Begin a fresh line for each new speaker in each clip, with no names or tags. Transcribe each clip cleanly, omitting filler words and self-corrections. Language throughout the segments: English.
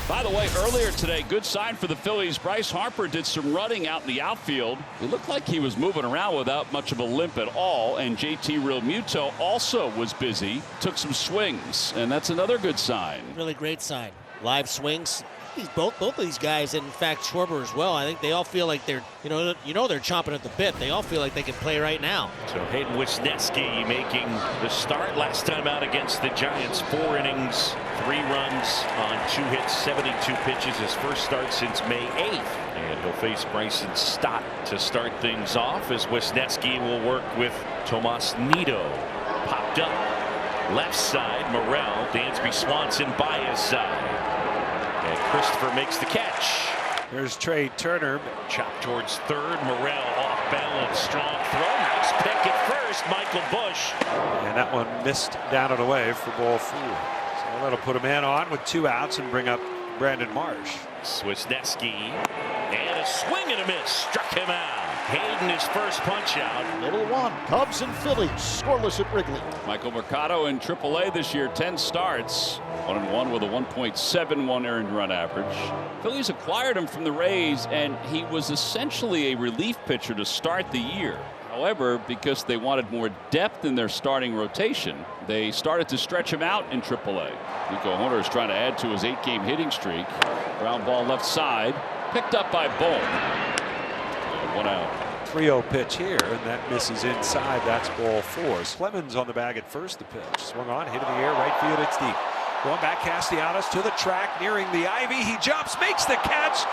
By the way, earlier today, good sign for the Phillies. Bryce Harper did some running out in the outfield. It looked like he was moving around without much of a limp at all. And JT Realmuto also was busy, took some swings, and that's another good sign.
Really great sign. Live swings. Both of these guys, and in fact Schwarber as well, I think they all feel like they're, they're chomping at the bit. They all feel like they can play right now.
So Hayden Wisniewski making the start last time out against the Giants. 4 innings, 3 runs on 2 hits, 72 pitches. His first start since May 8th. And he'll face Bryson Stott to start things off as Wisniewski will work with Tomas Nido. Popped up left side. Morel, Dansby Swanson by his side. And Christopher makes the catch.
There's Trey Turner.
Chop towards third. Morel off balance. Strong throw. Nice pick at first. Michael Busch.
And that one missed down and away for ball 4. So that'll put a man on with 2 outs and bring up Brandon Marsh.
Wisniewski. And a swing and a miss. Struck him out. Hayden his first punch out.
Little one. Cubs and Phillies scoreless at Wrigley.
Michael Mercado in AAA this year, 10 starts. 1-1 with a 1.71 earned run average. Phillies acquired him from the Rays, and he was essentially a relief pitcher to start the year. However, because they wanted more depth in their starting rotation, they started to stretch him out in AAA. Nico Hoerner is trying to add to his 8-game hitting streak. Ground ball left side, picked up by Bohm. 1 out.
3-0 pitch here, and that misses inside. That's ball 4. Clemens on the bag at first. The pitch swung on, hit in the air, right field. It's deep. Going back, Castellanos to the track, nearing the ivy. He jumps, makes the catch,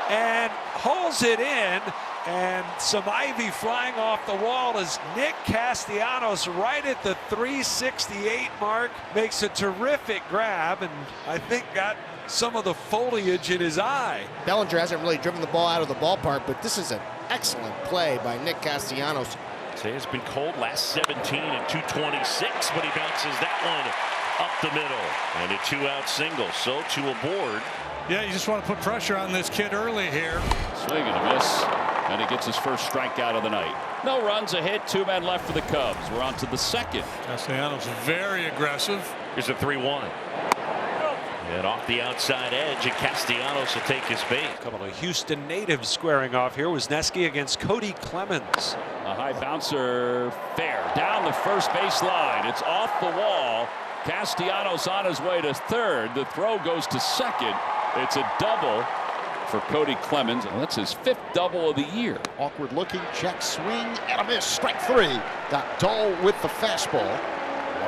and holds it in. And some ivy flying off the wall as Nick Castellanos, right at the 368 mark, makes a terrific grab, and I think got some of the foliage in his eye.
Bellinger hasn't really driven the ball out of the ballpark, but this is an excellent play by Nick Castellanos.
Say it's been cold last 17 and 226, but he bounces that one up the middle. And a 2-out single, so 2 aboard.
Yeah, you just want to put pressure on this kid early here.
Swing and a miss, and he gets his first strikeout of the night. No runs, a hit, 2 men left for the Cubs. We're on to the second.
Castellanos very aggressive.
Here's a 3-1. And off the outside edge, and Castellanos will take his bait.
A couple of Houston natives squaring off here. Wisniewski against Cody Clemens.
A high bouncer, fair, down the first base line. It's off the wall. Castellanos on his way to third. The throw goes to second. It's a double for Cody Clemens. And that's his 5th double of the year.
Awkward looking check swing and a miss. Strike 3. Got dull with the fastball.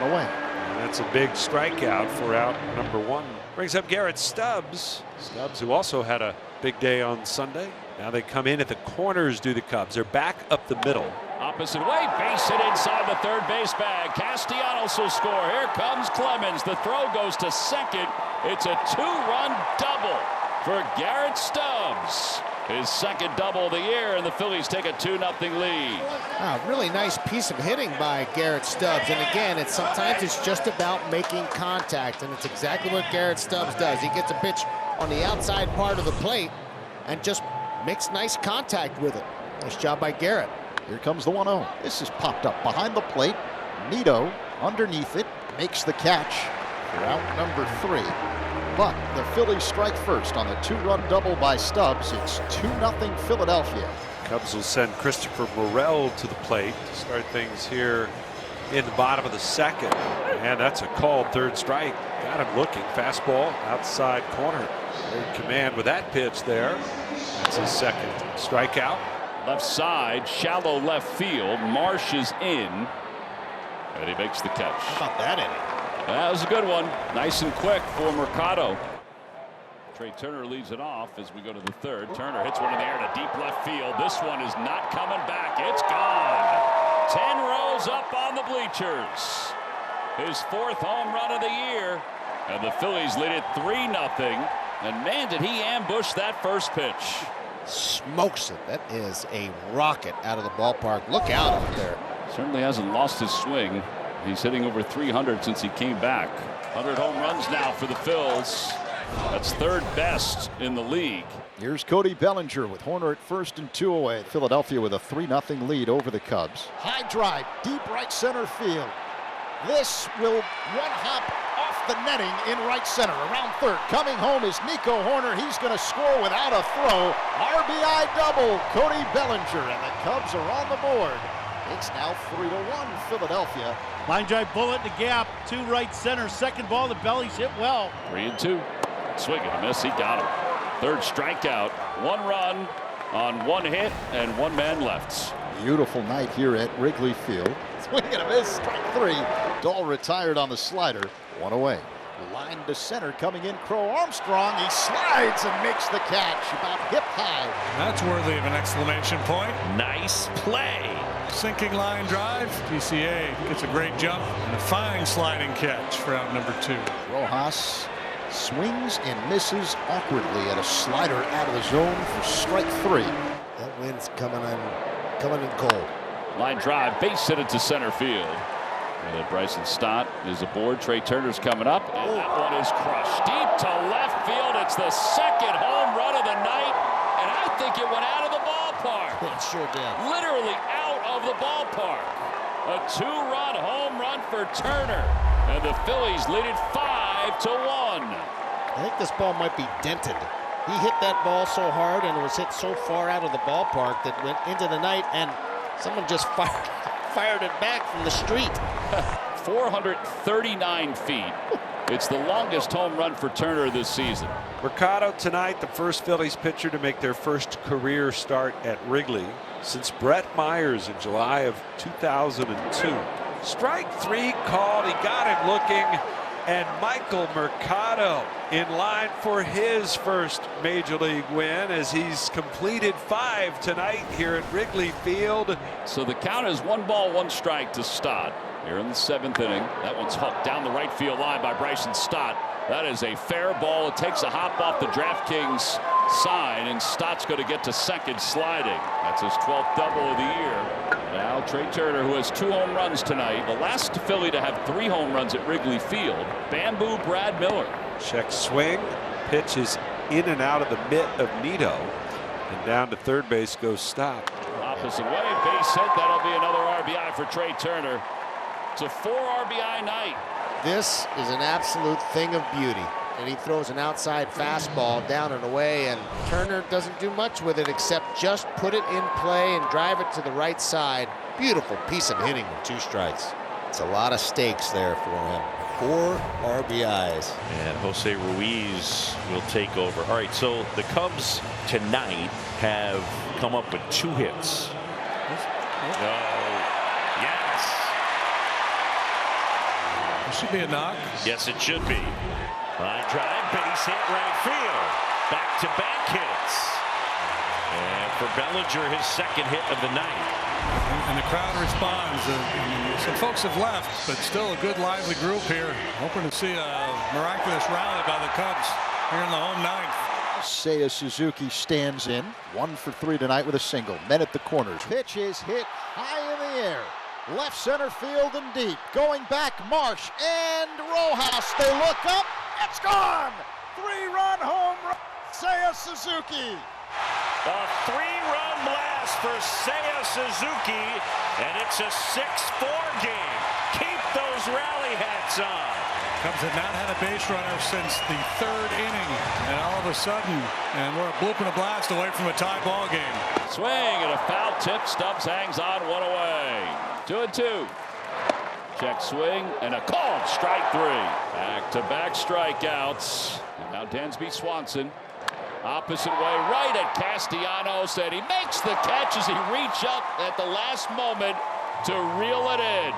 1 away.
And that's a big strikeout for out number 1. Brings up Garrett Stubbs. Stubbs, who also had a big day on Sunday. Now they come in at the corners, do the Cubs. They're back up the middle.
Opposite way, base hit inside the third base bag. Castellanos will score. Here comes Clemens. The throw goes to second. It's a 2-run double for Garrett Stubbs. His 2nd double of the year, and the Phillies take a 2-0 lead.
Wow, really nice piece of hitting by Garrett Stubbs. And again, sometimes it's just about making contact, and it's exactly what Garrett Stubbs does. He gets a pitch on the outside part of the plate and just makes nice contact with it. Nice job by Garrett. Here comes the 1-0. This is popped up behind the plate. Nido underneath it makes the catch for out number 3. But the Phillies strike first on the 2-run double by Stubbs. It's 2-0 Philadelphia.
Cubs will send Christopher Morel to the plate to start things here in the bottom of the 2nd. And that's a called 3rd strike. Got him looking. Fastball outside corner. Third command with that pitch there. That's his 2nd strikeout.
Left side, shallow left field. Marsh is in, and he makes the catch.
How about that inning?
That was a good one. Nice and quick for Mercado. Trey Turner leads it off as we go to the 3rd. Turner hits one in the air to deep left field. This one is not coming back. It's gone. 10 rows up on the bleachers. His 4th home run of the year. And the Phillies lead it 3-0. And man, did he ambush that first pitch.
Smokes it. That is a rocket out of the ballpark. Look out there.
Certainly hasn't lost his swing. He's hitting over 300 since he came back. 100 home runs now for the Phils. That's 3rd best in the league.
Here's Cody Bellinger with Hoerner at first and 2 away. Philadelphia with a 3-0 lead over the Cubs. High drive, deep right center field. This will one hop off
the netting in right center. Around third, coming home is Nico Horner. He's going to score without a throw. RBI double, Cody Bellinger, and the Cubs are on the board. It's now 3-1 Philadelphia.
Line drive bullet in the gap to right center. Second ball, the bellies hit well.
3-2. Swing and a miss. He got him. Third strikeout. 1 run on 1 hit and 1 man left.
Beautiful night here at Wrigley Field. Swing and a miss. Strike 3. Dahl retired on the slider. 1 away. Line to center coming in. Crow Armstrong. He slides and makes the catch about hip high.
That's worthy of an exclamation point.
Nice play.
Sinking line drive. DCA gets a great jump and a fine sliding catch for out number 2.
Rojas swings and misses awkwardly at a slider out of the zone for strike 3.
That wind's coming in cold.
Line drive, base hit it to center field. And Bryson Stott is aboard. Trey Turner's coming up, and that one is crushed deep to left field. It's the second home run of the night, and I think it went out of the ballpark.
It sure did.
Literally out of the ballpark. A 2-run home run for Turner, and the Phillies lead it 5-1.
I think this ball might be dented. He hit that ball so hard and it was hit so far out of the ballpark that went into the night, and someone just fired it back from the street.
439 feet. It's the longest home run for Turner this season.
Mercado tonight, the first Phillies pitcher to make their first career start at Wrigley since Brett Myers in July of 2002. Strike 3 called. He got him looking. And Michael Mercado in line for his first major league win as he's completed 5 tonight here at Wrigley Field.
So the count is 1 ball, 1 strike to Stott here in the 7th inning. That one's hooked down the right field line by Bryson Stott. That is a fair ball. It takes a hop off the DraftKings sign, and Stott's going to get to second sliding. That's his 12th double of the year. Now Trey Turner, who has 2 home runs tonight, the last Philly to have 3 home runs at Wrigley Field. Bamboo Brad Miller.
Check swing. Pitch is in and out of the mitt of Nito. And down to third base goes Stott.
Opposite way, base hit. That'll be another RBI for Trey Turner. It's a 4 RBI night.
This is an absolute thing of beauty. And he throws an outside fastball down and away, and Turner doesn't do much with it except just put it in play and drive it to the right side. Beautiful piece of hitting with 2 strikes. It's a lot of stakes there for him. 4 RBIs.
And Jose Ruiz will take over. All right, so the Cubs tonight have come up with 2 hits. Yes.
It should be a knock.
Yes, it should be. Line drive, base hit, right field. Back-to-back hits. And for Bellinger, his 2nd hit of the night.
And the crowd responds. Some folks have left, but still a good lively group here. Hoping to see a miraculous rally by the Cubs here in the home 9th.
Seiya Suzuki stands in. 1 for 3 tonight with a single. Men at the corners. Pitch is hit high in the air. Left center field and deep. Going back, Marsh and Rojas. They look up. It's gone! 3-run home run, Seiya Suzuki.
A 3-run blast for Seiya Suzuki, and it's a 6-4 game. Keep those rally hats on.
Cubs have not had a base runner since the 3rd inning, and all of a sudden, and we're a bloop and a blast away from a tie ball game.
Swing and a foul tip. Stubbs hangs on 1 away. 2-2. Check swing and a called strike 3. Back-to-back strikeouts. And now Dansby Swanson. Opposite way, right at Castellanos, and he makes the catch as he reaches up at the last moment to reel it in.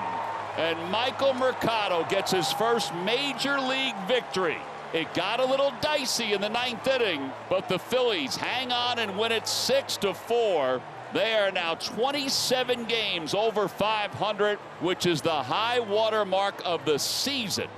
And Michael Mercado gets his first major league victory. It got a little dicey in the 9th inning, but the Phillies hang on and win it 6-4. They are now 27 games over 500, which is the high water mark of the season.